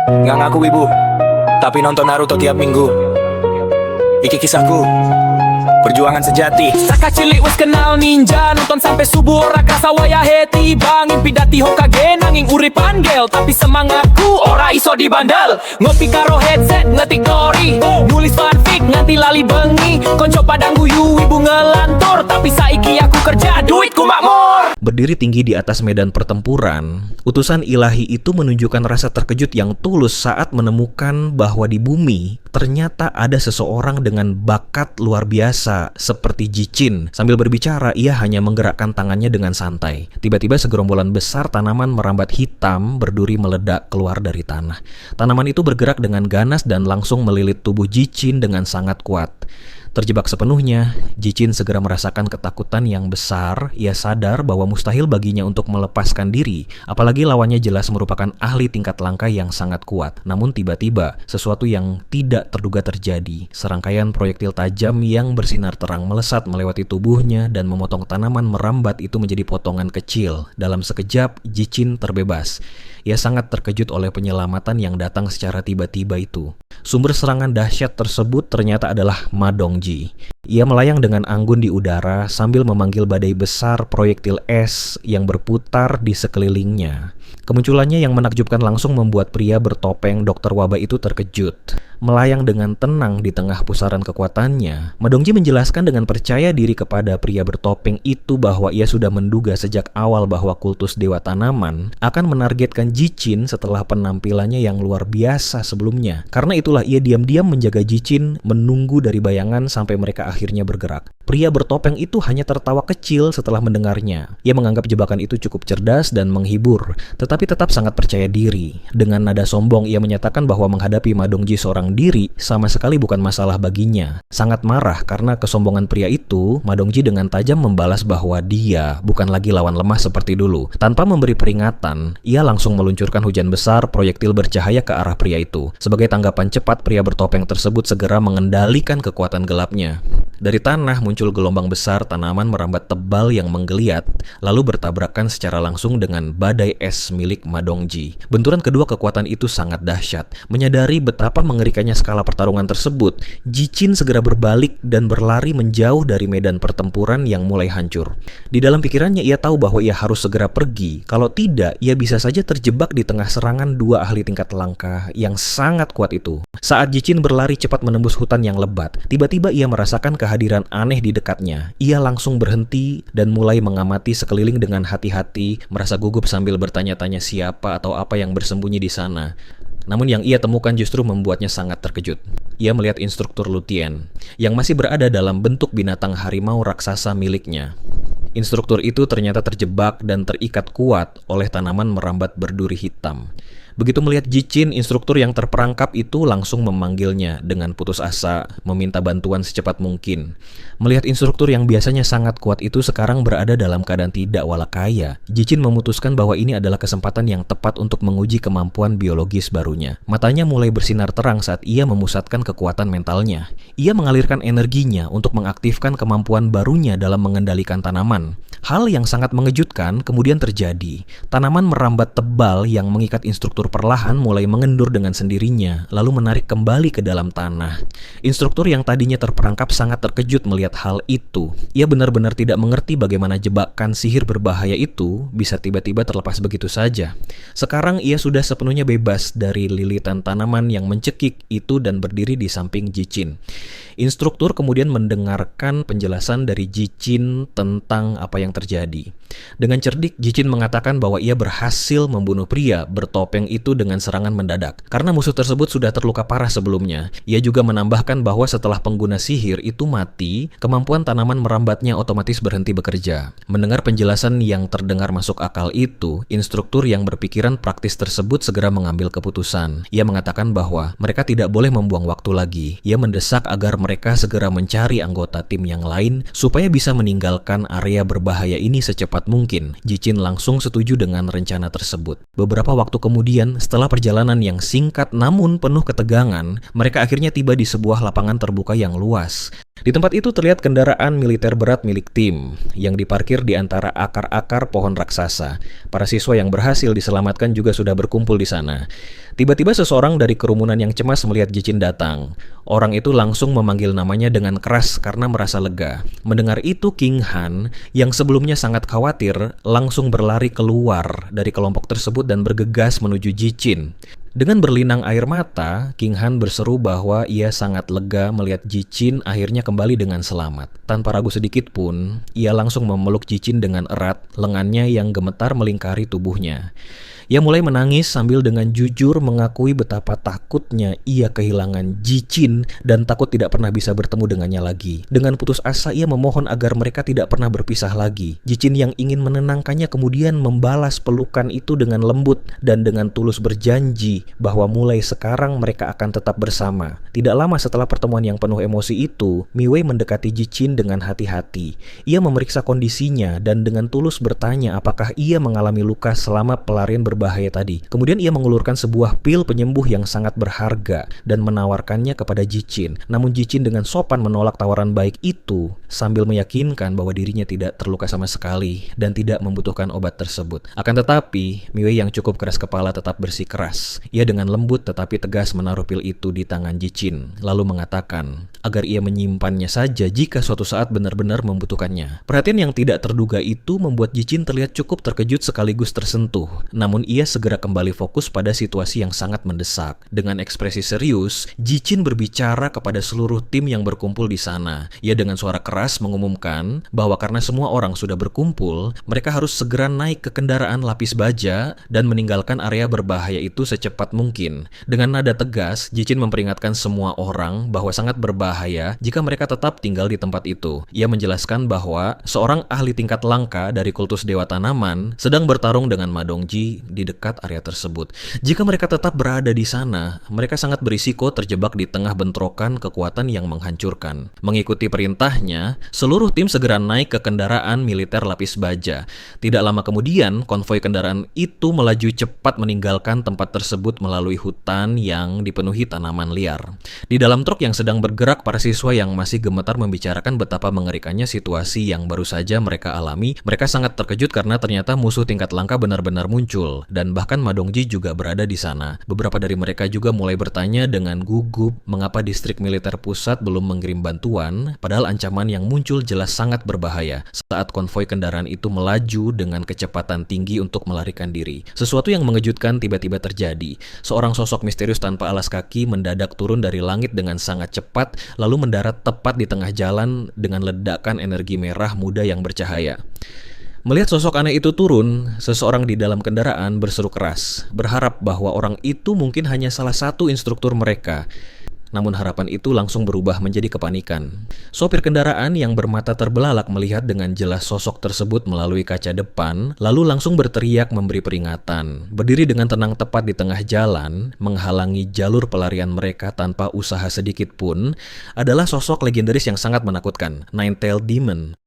Nggak ngaku wibu, tapi nonton Naruto tiap minggu. Iki kisahku, perjuangan sejati. Saka cilik wis kenal ninja, nonton sampai subuh ora krasa wayahe tiba. Ngimpi dadi Hokage nanging uripan gel, tapi semangatku ora iso dibandel. Ngopi karo headset ngetik story, nulis fanfic nganti lali bengi. Konco padang guyu ibu ngelantur, tapi saiki aku kerja duitku makmur. Berdiri tinggi di atas medan pertempuran, utusan ilahi itu menunjukkan rasa terkejut yang tulus saat menemukan bahwa di bumi ternyata ada seseorang dengan bakat luar biasa seperti Jichin. Sambil berbicara, ia hanya menggerakkan tangannya dengan santai. Tiba-tiba segerombolan besar tanaman merambat hitam berduri meledak keluar dari tanah. Tanaman itu bergerak dengan ganas dan langsung melilit tubuh Jichin dengan sangat kuat. Terjebak sepenuhnya, Jichin segera merasakan ketakutan yang besar. Ia sadar bahwa mustahil baginya untuk melepaskan diri, apalagi lawannya jelas merupakan ahli tingkat langka yang sangat kuat. Namun tiba-tiba, sesuatu yang tidak terduga terjadi. Serangkaian proyektil tajam yang bersinar terang melesat melewati tubuhnya dan memotong tanaman merambat itu menjadi potongan kecil. Dalam sekejap, Jichin terbebas. Ia sangat terkejut oleh penyelamatan yang datang secara tiba-tiba itu. Sumber serangan dahsyat tersebut ternyata adalah Ma Dongji. Ia melayang dengan anggun di udara sambil memanggil badai besar proyektil es yang berputar di sekelilingnya. Kemunculannya yang menakjubkan langsung membuat pria bertopeng dokter wabah itu terkejut. Melayang dengan tenang di tengah pusaran kekuatannya, Ma Dongji menjelaskan dengan percaya diri kepada pria bertopeng itu bahwa ia sudah menduga sejak awal bahwa kultus Dewa Tanaman akan menargetkan Jichin setelah penampilannya yang luar biasa sebelumnya. Karena itulah ia diam-diam menjaga Jichin, menunggu dari bayangan sampai mereka akhirnya bergerak. Pria bertopeng itu hanya tertawa kecil setelah mendengarnya. Ia menganggap jebakan itu cukup cerdas dan menghibur, tetapi tetap sangat percaya diri. Dengan nada sombong, ia menyatakan bahwa menghadapi Ma Dongji seorang diri sama sekali bukan masalah baginya. Sangat marah karena kesombongan pria itu, Ma Dongji dengan tajam membalas bahwa dia bukan lagi lawan lemah seperti dulu. Tanpa memberi peringatan, ia langsung meluncurkan hujan besar proyektil bercahaya ke arah pria itu. Sebagai tanggapan cepat, pria bertopeng tersebut segera mengendalikan kekuatan gelapnya. Dari tanah muncul gelombang besar tanaman merambat tebal yang menggeliat, lalu bertabrakan secara langsung dengan badai es milik Ma Dongji. Benturan kedua kekuatan itu sangat dahsyat. Menyadari betapa mengerikannya skala pertarungan tersebut, Jichin segera berbalik dan berlari menjauh dari medan pertempuran yang mulai hancur. Di dalam pikirannya ia tahu bahwa ia harus segera pergi. Kalau tidak, ia bisa saja terjebak di tengah serangan dua ahli tingkat langka yang sangat kuat itu. Saat Jichin berlari cepat menembus hutan yang lebat, tiba-tiba ia merasakan kehadiran aneh di dekatnya. Ia langsung berhenti dan mulai mengamati sekeliling dengan hati-hati, merasa gugup sambil bertanya-tanya siapa atau apa yang bersembunyi di sana. Namun yang ia temukan justru membuatnya sangat terkejut. Ia melihat instruktur Lutien yang masih berada dalam bentuk binatang harimau raksasa miliknya. Instruktur itu ternyata terjebak dan terikat kuat oleh tanaman merambat berduri hitam. Begitu melihat Jichin, instruktur yang terperangkap itu langsung memanggilnya dengan putus asa, meminta bantuan secepat mungkin. Melihat instruktur yang biasanya sangat kuat itu sekarang berada dalam keadaan tidak walakaya, Jichin memutuskan bahwa ini adalah kesempatan yang tepat untuk menguji kemampuan biologis barunya. Matanya mulai bersinar terang saat ia memusatkan kekuatan mentalnya. Ia mengalirkan energinya untuk mengaktifkan kemampuan barunya dalam mengendalikan tanaman. Hal yang sangat mengejutkan kemudian terjadi. Tanaman merambat tebal yang mengikat instruktur perlahan mulai mengendur dengan sendirinya, lalu menarik kembali ke dalam tanah. Instruktur yang tadinya terperangkap sangat terkejut melihat hal itu. Ia benar-benar tidak mengerti bagaimana jebakan sihir berbahaya itu bisa tiba-tiba terlepas begitu saja. Sekarang ia sudah sepenuhnya bebas dari lilitan tanaman yang mencekik itu dan berdiri di samping Jichin. Instruktur kemudian mendengarkan penjelasan dari Jichin tentang apa yang terjadi. Dengan cerdik, Jichin mengatakan bahwa ia berhasil membunuh pria bertopeng itu dengan serangan mendadak. Karena musuh tersebut sudah terluka parah sebelumnya. Ia juga menambahkan bahwa setelah pengguna sihir itu mati, kemampuan tanaman merambatnya otomatis berhenti bekerja. Mendengar penjelasan yang terdengar masuk akal itu, instruktur yang berpikiran praktis tersebut segera mengambil keputusan. Ia mengatakan bahwa mereka tidak boleh membuang waktu lagi. Ia mendesak agar mereka segera mencari anggota tim yang lain supaya bisa meninggalkan area berbahaya ini secepat mungkin. Jichin langsung setuju dengan rencana tersebut. Beberapa waktu kemudian, setelah perjalanan yang singkat namun penuh ketegangan, mereka akhirnya tiba di sebuah lapangan terbuka yang luas. Di tempat itu terlihat kendaraan militer berat milik tim yang diparkir di antara akar-akar pohon raksasa. Para siswa yang berhasil diselamatkan juga sudah berkumpul di sana. Tiba-tiba seseorang dari kerumunan yang cemas melihat Jichin datang. Orang itu langsung memanggil namanya dengan keras karena merasa lega. Mendengar itu, King Han yang sebelumnya sangat khawatir langsung berlari keluar dari kelompok tersebut dan bergegas menuju Jichin. Dengan berlinang air mata, King Han berseru bahwa ia sangat lega melihat Jichin akhirnya kembali dengan selamat. Tanpa ragu sedikit pun, ia langsung memeluk Jichin dengan erat, lengannya yang gemetar melingkari tubuhnya. Ia mulai menangis sambil dengan jujur mengakui betapa takutnya ia kehilangan Jichin dan takut tidak pernah bisa bertemu dengannya lagi. Dengan putus asa ia memohon agar mereka tidak pernah berpisah lagi. Jichin yang ingin menenangkannya kemudian membalas pelukan itu dengan lembut dan dengan tulus berjanji bahwa mulai sekarang mereka akan tetap bersama. Tidak lama setelah pertemuan yang penuh emosi itu, Miwei mendekati Jichin dengan hati-hati. Ia memeriksa kondisinya dan dengan tulus bertanya apakah ia mengalami luka selama pelarian berbahaya tadi. Kemudian ia mengulurkan sebuah pil penyembuh yang sangat berharga dan menawarkannya kepada Jichin. Namun Jichin dengan sopan menolak tawaran baik itu sambil meyakinkan bahwa dirinya tidak terluka sama sekali dan tidak membutuhkan obat tersebut. Akan tetapi, Miwei yang cukup keras kepala tetap bersikeras. Ia dengan lembut tetapi tegas menaruh pil itu di tangan Jichin, lalu mengatakan agar ia menyimpannya saja jika suatu saat benar-benar membutuhkannya. Perhatian yang tidak terduga itu membuat Jichin terlihat cukup terkejut sekaligus tersentuh. Namun ia segera kembali fokus pada situasi yang sangat mendesak. Dengan ekspresi serius, Jichin berbicara kepada seluruh tim yang berkumpul di sana. Ia dengan suara keras mengumumkan bahwa karena semua orang sudah berkumpul, mereka harus segera naik ke kendaraan lapis baja dan meninggalkan area berbahaya itu secepat mungkin. Dengan nada tegas, Jichin memperingatkan semua orang bahwa sangat berbahaya jika mereka tetap tinggal di tempat itu. Ia menjelaskan bahwa seorang ahli tingkat langka dari kultus Dewa Tanaman sedang bertarung dengan Ma Dongji di dekat area tersebut. Jika mereka tetap berada di sana, mereka sangat berisiko terjebak di tengah bentrokan kekuatan yang menghancurkan. Mengikuti perintahnya, seluruh tim segera naik ke kendaraan militer lapis baja. Tidak lama kemudian, konvoi kendaraan itu melaju cepat meninggalkan tempat tersebut melalui hutan yang dipenuhi tanaman liar. Di dalam truk yang sedang bergerak, para siswa yang masih gemetar membicarakan betapa mengerikannya situasi yang baru saja mereka alami. Mereka sangat terkejut karena ternyata musuh tingkat langka benar-benar muncul, dan bahkan Ma Dongji juga berada di sana. Beberapa dari mereka juga mulai bertanya dengan gugup mengapa distrik militer pusat belum mengirim bantuan, padahal ancaman yang muncul jelas sangat berbahaya saat konvoi kendaraan itu melaju dengan kecepatan tinggi untuk melarikan diri. Sesuatu yang mengejutkan tiba-tiba terjadi. Seorang sosok misterius tanpa alas kaki mendadak turun dari langit dengan sangat cepat, lalu mendarat tepat di tengah jalan dengan ledakan energi merah muda yang bercahaya. Melihat sosok aneh itu turun, seseorang di dalam kendaraan berseru keras, berharap bahwa orang itu mungkin hanya salah satu instruktur mereka. Namun harapan itu langsung berubah menjadi kepanikan. Sopir kendaraan yang bermata terbelalak melihat dengan jelas sosok tersebut melalui kaca depan, lalu langsung berteriak memberi peringatan. Berdiri dengan tenang tepat di tengah jalan, menghalangi jalur pelarian mereka tanpa usaha sedikit pun, adalah sosok legendaris yang sangat menakutkan, Nine-Tailed Demon.